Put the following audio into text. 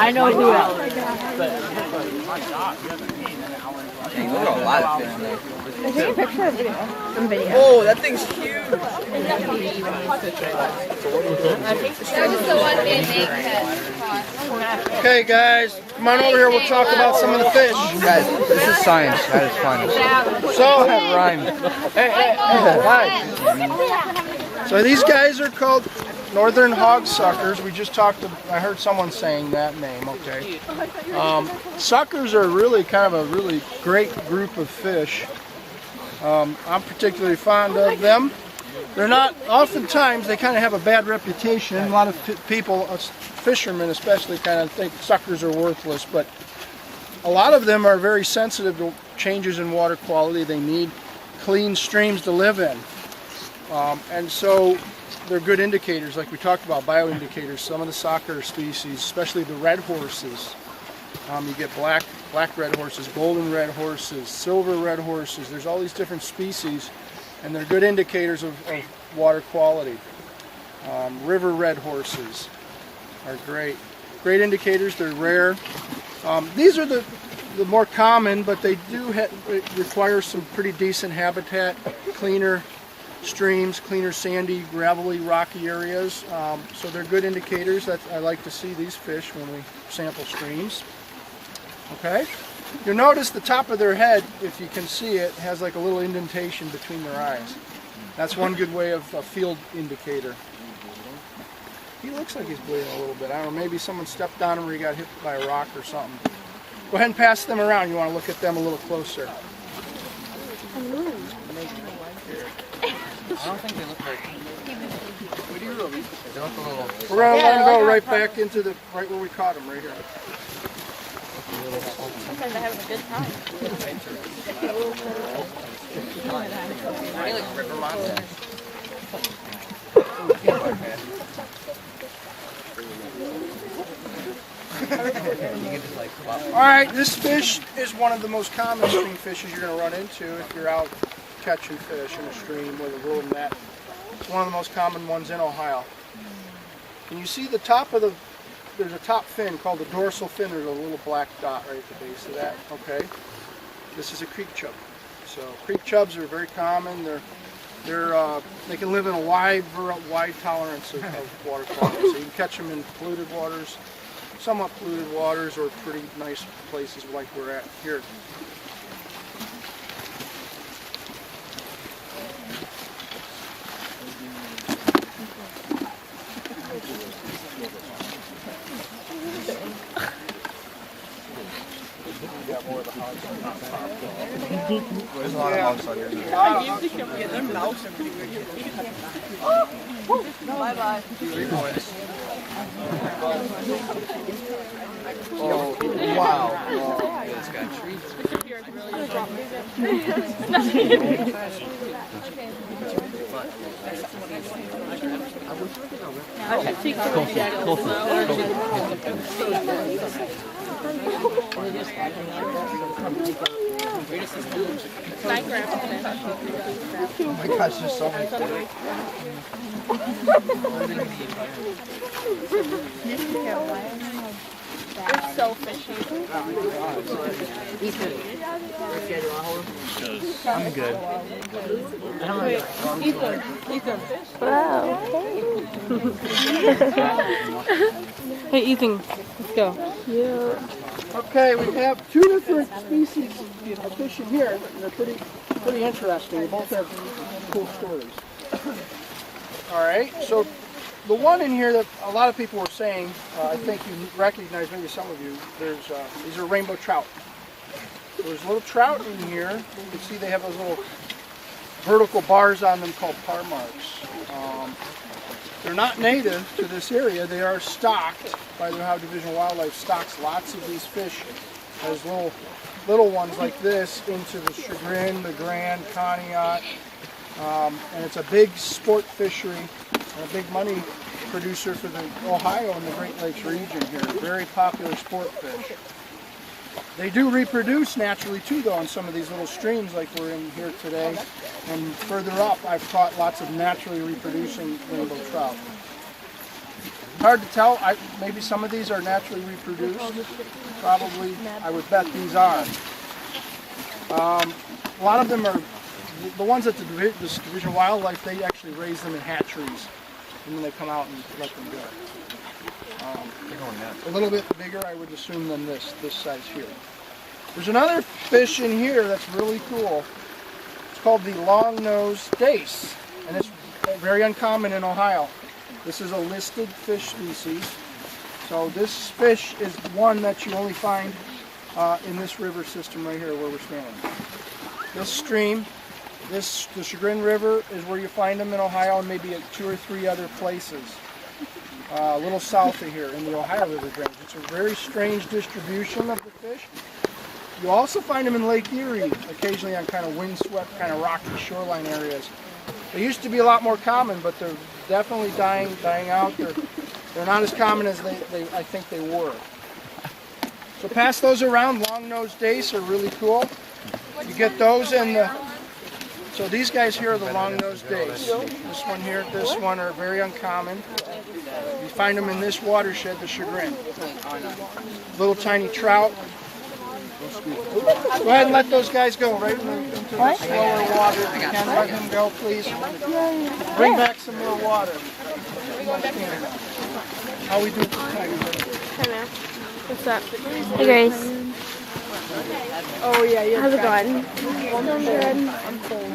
I know who else. Take a picture of video. Some video. Oh, that thing's huge. That was the one they make that. Okay, guys, come on over here. We'll talk about some of the fish. Guys, this is science. That is fun. So, That rhymed. So these guys are called northern hog suckers. We just talked to, I heard someone saying that name, okay. Suckers are really kind of a really great group of fish. I'm particularly fond of them. They're not, oftentimes they kind of have a bad reputation. A lot of people, fishermen especially, kind of think suckers are worthless, but a lot of them are very sensitive to changes in water quality. They need clean streams to live in. And so they're good indicators, like we talked about, bioindicators. Some of the sucker species, especially the red horses, you get black red horses, golden red horses, silver red horses. There's all these different species, and they're good indicators of water quality. River red horses are great indicators. They're rare. These are the more common, but they do require some pretty decent habitat, cleaner streams, cleaner sandy, gravelly, rocky areas. So they're good indicators. I like to see these fish when we sample streams. Okay, you'll notice the top of their head, if you can see it, has like a little indentation between their eyes. That's one good way of a field indicator. He looks like he's bleeding a little bit. I don't know, maybe someone stepped on him or he got hit by a rock or something. Go ahead and pass them around. You want to look at them a little closer. I don't think they look like. What do you really? They look a little. We're going to let them go right back into the, right where we caught them, right here. Sometimes they're having a good time. All right, this fish is one of the most common stream fishes you're going to run into if you're out catching fish in a stream with a little net. It's one of the most common ones in Ohio. And you see the top of there's a top fin called the dorsal fin. There's a little black dot right at the base of that. Okay, this is a creek chub. So creek chubs are very common. They can live in a wide tolerance of water quality. So you can catch them in polluted waters, somewhat polluted waters, or pretty nice places like we're at here. There's a lot of hogs on here. Bye-bye. 3 points. Oh, wow. It's got treats. Oh my gosh, there's so many. They're so fishy. I'm good. Ethan. Wow. Hey, Ethan, let's go. Yeah. Okay, we have 2 different species of fish in here. They're pretty interesting. They both have cool stories. All right, so the one in here that a lot of people were saying, I think you recognize, maybe some of you, these are rainbow trout. There's little trout in here. You can see they have those little vertical bars on them called par marks. They're not native to this area. They are stocked by the Ohio Division of Wildlife. Stocks lots of these fish as little ones like this into the Chagrin, the Grand, Conneaut, and it's a big sport fishery and a big money producer for the Ohio and the Great Lakes region here. Very popular sport fish. They do reproduce naturally too, though, in some of these little streams like we're in here today. And further up, I've caught lots of naturally reproducing rainbow trout. Hard to tell. Maybe some of these are naturally reproduced. Probably, I would bet these are. A lot of them are, the ones at this Division of Wildlife, they actually raise them in hatcheries. And then they come out and let them go. A little bit bigger, I would assume, than this size here. There's another fish in here that's really cool. It's called the long-nosed dace, and it's very uncommon in Ohio. This is a listed fish species. So this fish is one that you only find in this river system right here where we're standing. This stream, the Chagrin River, is where you find them in Ohio, and maybe at 2 or 3 other places. A little south of here in the Ohio River drainage. It's a very strange distribution of the fish. You also find them in Lake Erie, occasionally on kind of windswept, kind of rocky shoreline areas. They used to be a lot more common, but they're definitely dying out. They're not as common as I think they were. So pass those around. Long-nosed dace are really cool. You get those in the... So these guys here are the long-nosed dace. This one here, this one are very uncommon. You find them in this watershed, the Chagrin. Little tiny trout. Go ahead and let those guys go right into the slower water. If you can, let them go, please. Bring back some more water. How we do it? What's up? Hey Grace. Oh yeah, you're How's it going? I'm good. I'm cold.